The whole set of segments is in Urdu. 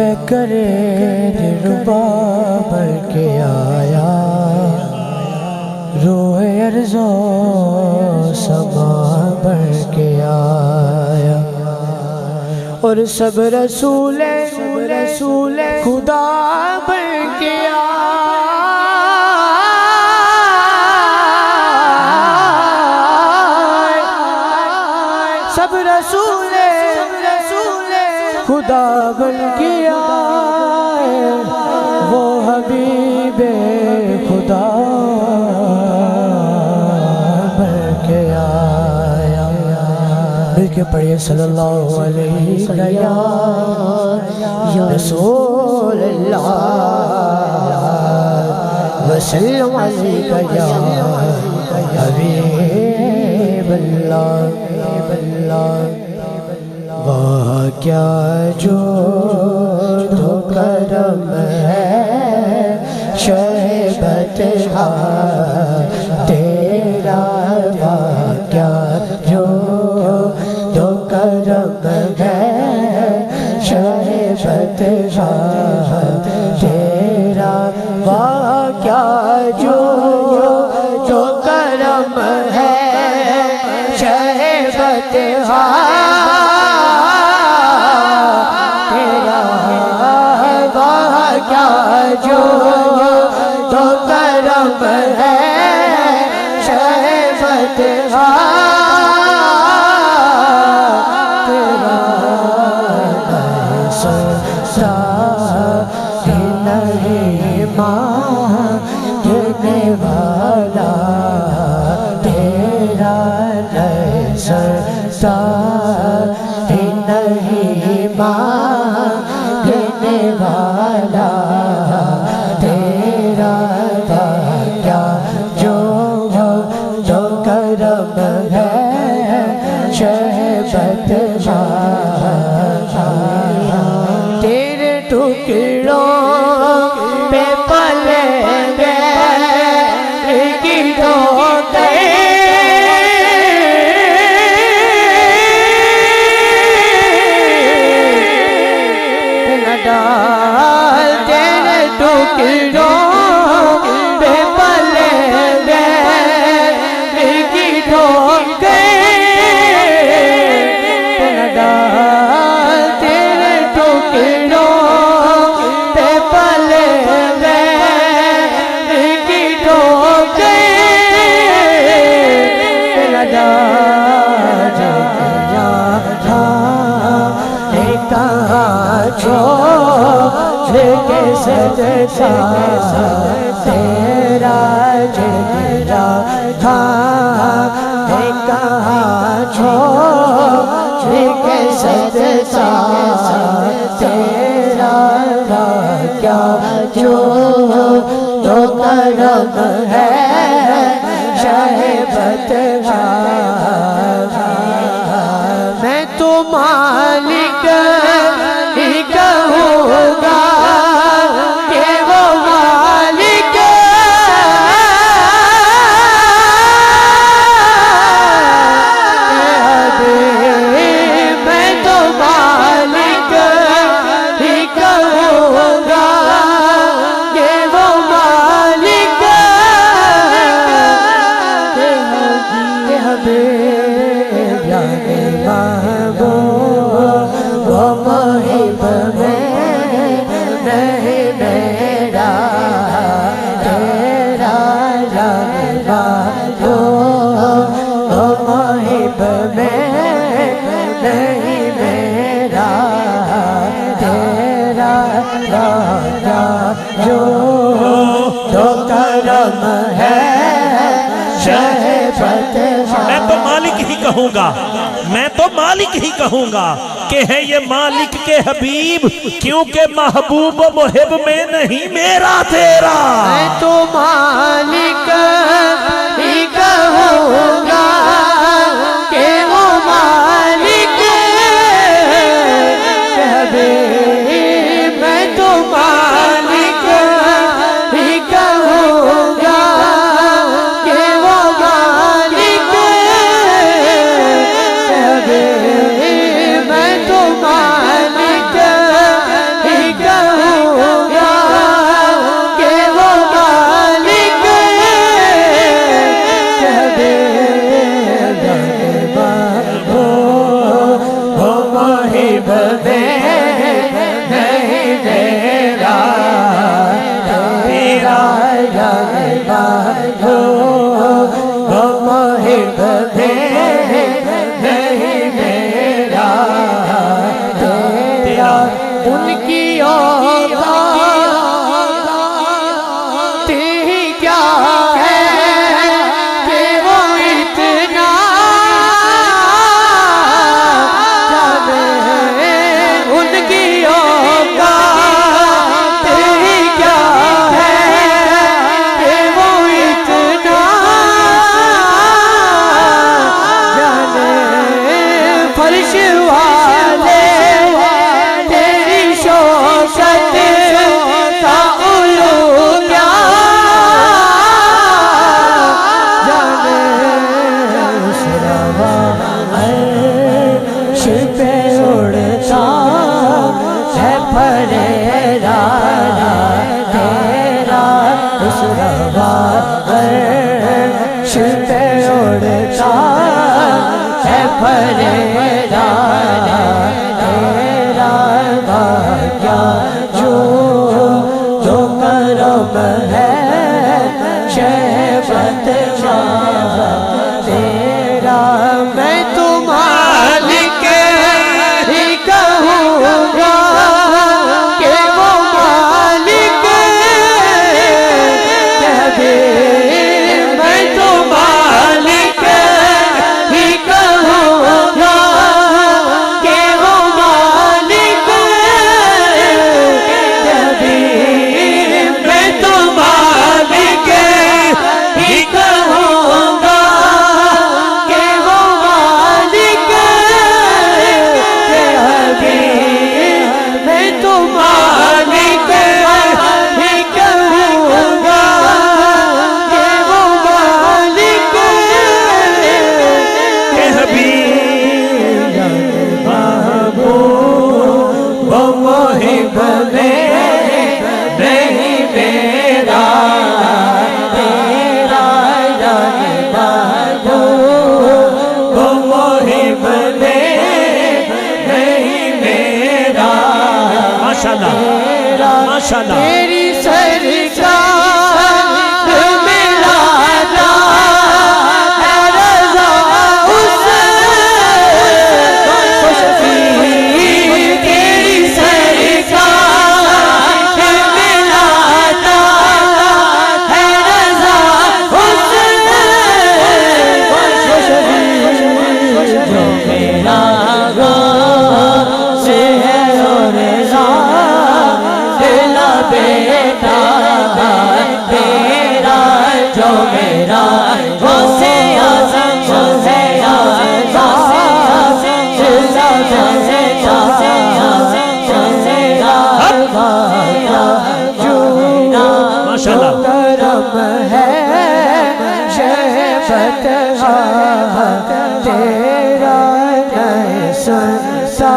پہ کرے دلربا بھر کے آیا، روح ارض و سما بھر کے آیا، اور سب رسول خدا بھر کے سب رسول خدا بن کے آئے، وہ حبیب خدا بن کے آیا۔ مل کے پڑھئے صلی اللہ علیہ یا رسول اللہ وسلم علیکہ یا حبیب اللہ۔ واہ کیا جود و کرم ہے شہبت تیرا، واہ کیا جود و کرم ہے شہبت تیرا، واہ کیا جود و کرم ہے شہبت جو تو کرم ہے شہبت تیرا، سستا نہیں مانگنے والا تیرا، سستا نہیں مانگنے والا تیرا، کیا جو کرم ہے شہبت تیرے ٹکڑوں پہ پلے گئے گیٹوں کے ڈال، تیرے ٹکڑوں پہ پلے گئے گیٹوں کے ڈال، تیرے ٹکڑوں پہ پلے گئے گیٹوں کے ڈال، کہاں چھوڑ کے سجدہ تیرا جگرا تھا، کہاں چھوڑ کے سجدہ تیرا، کیا جو تو کرم ہے شہبت میں تو مالک ہی کہوں گا کہ وہ مالک میں تو مالک ہی کہوں گا کہ وہ مالک وہ محب میں نہیں میرا تیرا جانبا، وہ محب میں نہیں میرا تیرا، جو کرم ہے شہبت میں تو مالک ہی کہوں گا، میں تو مالک ہی کہوں گا کہ ہے یہ مالک کے حبیب، کیونکہ محبوب و محب میں نہیں میرا تیرا۔ میں تو مالک ہی کہوں گا کہ وہ مالک کے حبیب، میں تو مالک ہی کہوں گا کہ وہ مالک کے حبیب، میں تو مالک ہی محب نہیں میرا تیرا جاننا ہو وہ محب نہیں میرا تیرا ان کی اوقات ہی کیا ہے کہ وہ اتنا جانے ان کی اوقات ہی کیا ہے کہ وہ اتنا جانے فرش والے تیری شوکت کا علو کیا جانے اس روا عرش پہ اڑتا ہے پھریرا تیرا اس روا عرش پہ اڑتا ہے پھریرا تیرا کیا جو کرم ہے شہبت تیرا میں تو مالک ہی کہوں گا کہ وہ مالک کہے میں تو مالک ہی کہوں گا کہ وہ مالک کہے میں تو مالک ہی کہوں گا کہ وہ مالک کہے میں تو مالک ہی کہوں گا کہ وہ مالک محبوب وہ محب نہیں میرا تیرا جانے محبوب وہ محب نہیں میرا ماشاءاللہ ماشاءاللہ تیری سرکار میرا ہے رضا اس تیری سرکار میرا ہے رضا اس جو میرا سے ہے اور تیرا بیٹا تیرا جو میرا غوثِ اعظم ماشاءاللہ کرم ہے شہبت تیرا نہیں سنتا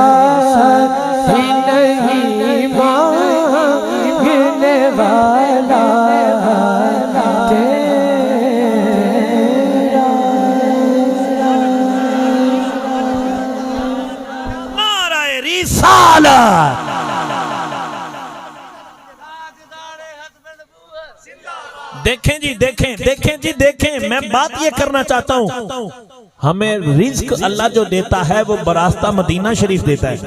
ہی نہیں مانگنے والا تیرا نعرہ رسالت دیکھیں جی دیکھیں میں بات یہ کرنا چاہتا ہوں ہمیں رزق اللہ جو دیتا ہے وہ براستہ مدینہ شریف دیتا ہے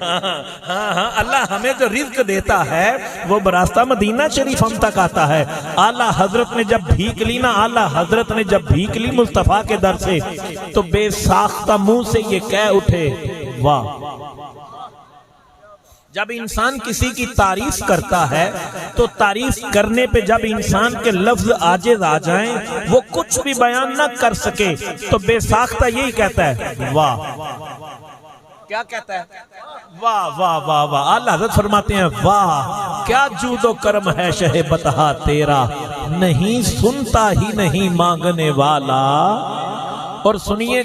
ہاں اللہ ہمیں جو رزق دیتا ہے وہ براستہ مدینہ شریف ہم تک آتا ہے اعلیٰ حضرت نے جب بھیک لی نا مصطفیٰ کے در سے تو بے ساختہ منہ سے یہ کہہ اٹھے واہ جب انسان کسی کی تعریف کرتا ہے تو تعریف کرنے پہ جب انسان کے لفظ عاجز آ جائیں وہ کچھ بھی بیان نہ کر سکے تو بے ساختہ یہی کہتا ہے واہ کیا کہتا ہے واہ واہ واہ واہ اعلیٰ حضرت فرماتے ہیں واہ کیا جود و کرم ہے شہ بتہا تیرا نہیں سنتا ہی نہیں مانگنے والا اور سنیے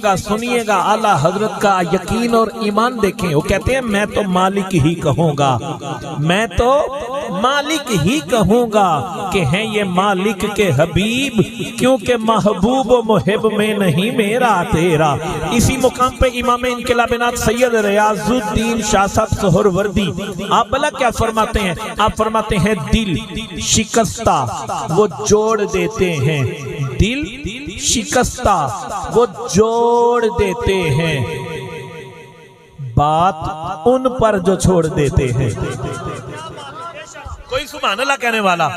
گا اعلیٰ حضرت کا یقین اور ایمان دیکھیں وہ کہتے ہیں میں تو مالک ہی کہوں گا میں تو مالک ہی کہوں گا کہ ہیں یہ مالک کے حبیب، کیونکہ محبوب و محب میں نہیں میرا تیرا۔ اسی مقام پہ امام انقلابات سید ریاض الدین شاہ صاحب سہروردی آپ بلا کیا فرماتے ہیں؟ آپ فرماتے ہیں دل شکستہ وہ جوڑ دیتے ہیں، دل شکستہ وہ جوڑ دیتے ہیں، بات ان پر جو چھوڑ دیتے ہیں۔ کوئی سبحان اللہ کہنے والا؟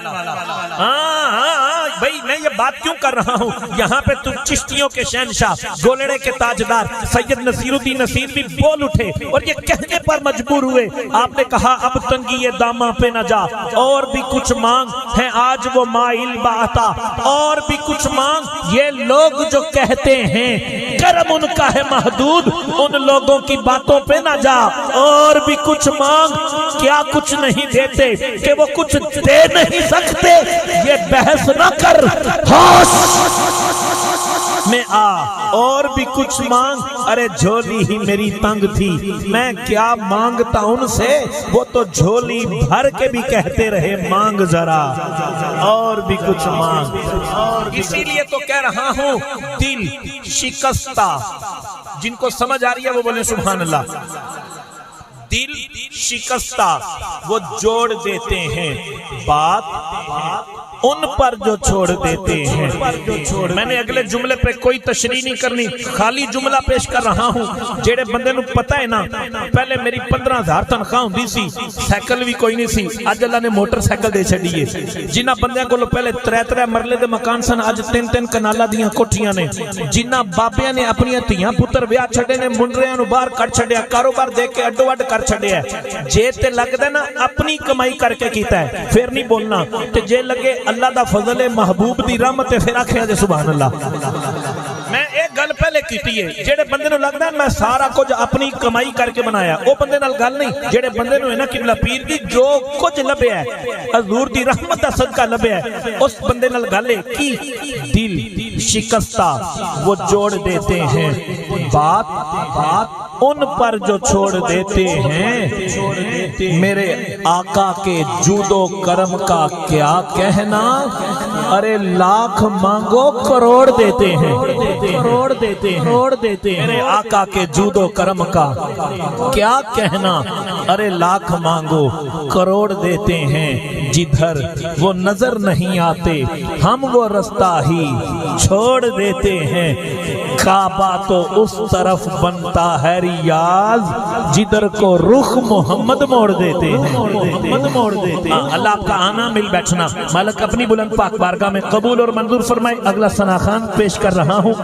بھائی میں یہ بات کیوں کر رہا ہوں؟ یہاں پہ تو چشتیوں کے شہنشاہ، گولڑے کے تاجدار سید نصیر الدین نصیر بھی بول اٹھے اور یہ کہنے پر مجبور ہوئے۔ آپ نے کہا اب تنگی داماں پہ نہ جا، اور بھی کچھ مانگ ہے آج وہ مائل باتا، اور بھی کچھ مانگ یہ لوگ جو کہتے ہیں کرم ان کا ہے محدود، ان لوگوں کی باتوں پہ نہ جا، اور بھی کچھ مانگ کیا کچھ نہیں دیتے کہ وہ کچھ دے نہیں سکتے، یہ بحث نہ کر، ہوش میں آ، اور بھی کچھ مانگ، ارے جھولی ہی میری تنگ تھی، میں کیا مانگتا ان سے، وہ تو جھولی بھر کے بھی کہتے رہے مانگ ذرا، اور بھی کچھ مانگ۔ اسی لیے تو کہہ رہا ہوں دل شکستہ، جن کو سمجھ آ رہی ہے وہ بولے سبحان اللہ۔ دل شکستہ وہ جوڑ دیتے ہیں، بات ان پر جو چھوڑ دیتے ہیں۔ میں نے اگلے جملے پہ کوئی تشریح نہیں کرنی، خالی جملہ پیش کر رہا ہوں۔ جیڑے بندے نو پتہ ہے نا، پہلے میری 15,000 تنخواہ ہوندی سی، سائیکل بھی کوئی نہیں سی، اج اللہ نے موٹر سائیکل دے چھڈی ہے۔ جنہ بندیاں کولو پہلے 3 مرلے دے مکان سن، اج 3 کنالاں دیاں کوٹھیاں نے۔ جنہ بابیاں نے اپنی دھیاں پتر ویاہ چھڈے نے، منڈریاں نو باہر کڈ چھڈیا، کاروبار دیکھ کے اڈو اڈ کر چھڈیا ہے۔ جے تے لگدا نا اپنی کمائی کر کے کیتا ہے پھر نہیں بولنا، تے جے لگے اللہ دا فضل محبوب دی رحمت پھر آکھیا جے سبحان اللہ۔ میں ایک گل پہلے کیتی ہے، جڑے بندے نو لگدا ہے میں سارا کچھ اپنی کمائی کر کے بنایا، او بندے نال گل نہیں۔ جڑے بندے نو ہے نا قبلہ پیر دی جو کچھ لبیا ہے حضور دی رحمت دا صدقہ لبیا ہے، اس بندے نال گل ہے کی دل شکستہ وہ جوڑ دیتے ہیں، بات ان پر جو چھوڑ دیتے ہیں۔ میرے آقا کے جود و کرم کا کیا کہنا، ارے لاکھ مانگو کروڑ دیتے ہیں، کروڑ دیتے ہیں۔ میرے آقا کے جود و کرم کا کیا کہنا، ارے لاکھ مانگو کروڑ دیتے ہیں۔ جدھر وہ نظر نہیں آتے ہم وہ رستہ ہی چھوڑ دیتے ہیں۔ کعبہ تو اس طرف بنتا ہے ریاض جدھر کو رخ محمد موڑ دیتے ہیں۔ اللہ آپ کا آنا مل بیٹھنا مالک اپنی بلند پاک بارگاہ میں قبول اور منظور فرمائے۔ اگلا ثنا خان پیش کر رہا ہوں۔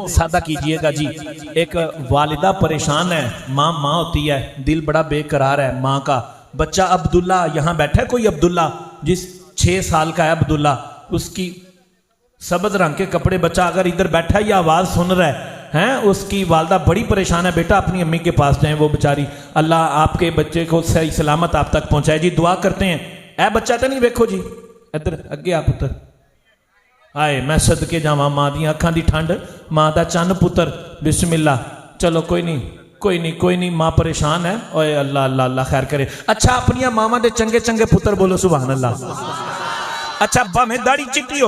سادہ کیجئے گا جی۔ ایک والدہ پریشان ہے، ماں ہوتی ہے، دل بڑا بے قرار ہے ماں کا۔ بچہ عبداللہ یہاں بیٹھا ہے، کوئی عبداللہ جس 6 سال کا ہے عبداللہ، اس کی سبز رنگ کے کپڑے بچہ اگر ادھر بیٹھا یا آواز سن رہا ہے، اس کی والدہ بڑی پریشان ہے، بیٹا اپنی امی کے پاس جائیں، وہ بچاری اللہ آپ کے بچے کو صحیح سلامت آپ تک پہنچائے جی، دعا کرتے ہیں۔ اے بچہ تو نہیں ویکھو جی، ادھر اگے آپ پتر آئے، میں صدقے جاواں ماں دی اکھاں دی ٹھنڈ، ماں دا چن پتر، بسم اللہ۔ چلو کوئی نہیں، ماں پریشان ہے، اوے اللہ اللہ اللہ خیر کرے۔ اچھا اپنی ماما دے چنگے چنگے پتر بولو سبحان اللہ۔ اچھا پاویں داڑھی چٹی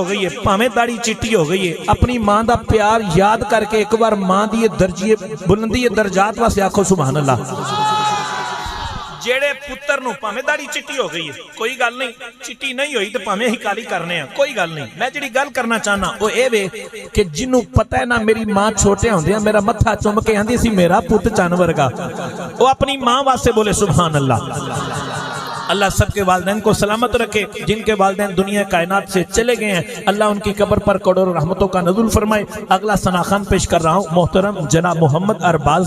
ہو گئی ہے، اپنی ماں دا پیار یاد کر کے ایک بار ماں دی بلندی درجات واسطے آکھو سبحان اللہ۔ جیڑے پتر نو پاویں داڑھی چٹی ہو گئی ہے کوئی گل نہیں، چٹی نہیں ہوئی تو پاویں ہی کالی کرنے ہیں کوئی گل نہیں۔ میں جڑی گل کرنا چاہنا وہ اے وے کہ جنوں پتہ ہے نا میری ماں چھوٹے ہوندیاں میرا متھا چوم کے آندی سی میرا پت چن ورگا، وہ اپنی ماں واسطے بولے سبحان اللہ۔ اللہ سب کے والدین کو سلامت رکھے، جن کے والدین دنیا کائنات سے چلے گئے ہیں اللہ ان کی قبر پر کروڑوں رحمتوں کا نزول فرمائے۔ اگلا ثنا خان پیش کر رہا ہوں، محترم جناب محمد ارباز